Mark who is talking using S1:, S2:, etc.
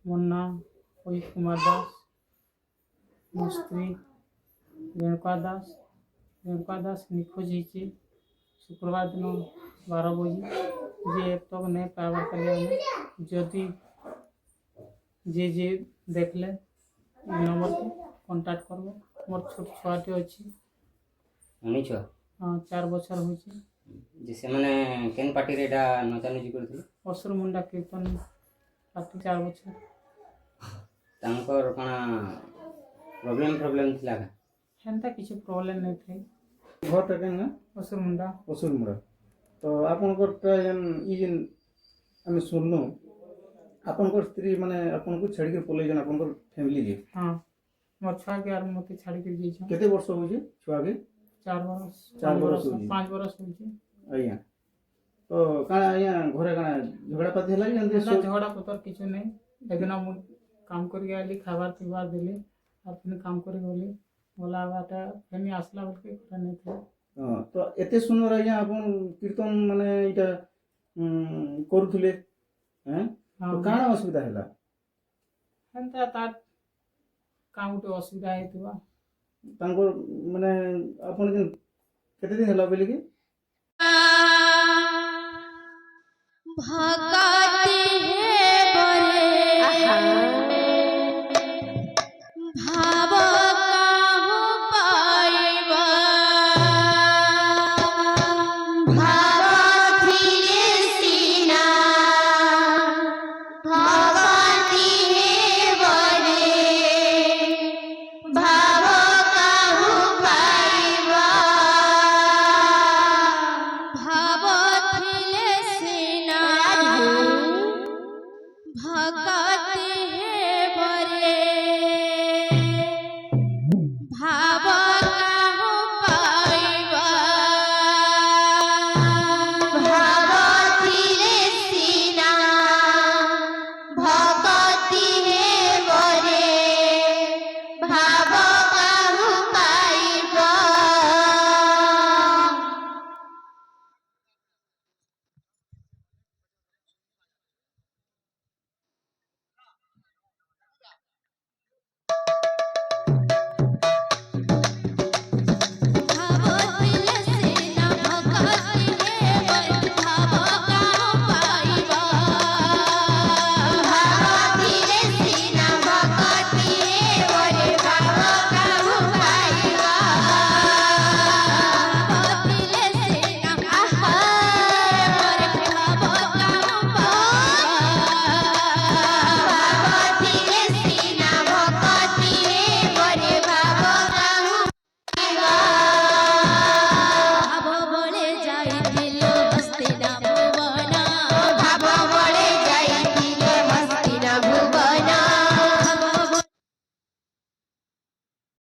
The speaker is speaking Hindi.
S1: मोर ना अजित कुमार दास, मोर स्त्री रेणुका दास निखोज होइछे शुक्रवार दिन 12 बजे जे तक नहीं पाइबार कले जदि जे देखले नंबर के कांटेक्ट करबो। मोर छोट छुआटे अच्छी
S2: छुआ
S1: हाँ 4 बछर होइछे
S2: जे से माने केन पार्टी रे एटा नचानुची करथिले
S1: असुर मुंडा कीर्तन पार्टी 4 बछर
S2: तांकर काना प्रॉब्लम थिला का
S1: हेन्ता किसी प्रॉब्लम नहीं थे।
S3: घरटा केन
S1: असुर मुंडा
S3: असुरमुड़ा तो आपनकर जेन ई जेन आम सुनलु आपनकर स्त्री माने आपनको छाड़ी के पलै जन आपनकर फैमिली के
S1: हाँ मोर छुआ के आर मते छाड़ी के जाइछे
S3: केते वर्ष होइछे छुआ के
S1: 4 बरस
S3: 4 बरस होइछे
S1: 5 बरस होइछे
S3: आइया तो काना आइया घरे काना झगड़ा पाती हला जन
S1: ना झगड़ा पतर किछु नहीं एकदिन मु काम करि आली खाबार पीबार देली और फिर काम करि गली बोला बाटा फेनी आसला बोल के करे नहीं थे।
S3: हां तो एते सुंदर आइया आपन कीर्तन माने इटा करूथले हैं
S1: हाँ
S3: तो काना असुविधा हला
S1: हेन्ता तार काम तो असुविधा हेतुआ
S3: तांको माने आपन जेन केते दिन हला बेली के
S4: भगति हे बरे भाव काहु पाइबा भाव थिरे सीना भगति हे बरे भाव काहु पाइबा भाव थिरे सीना भगति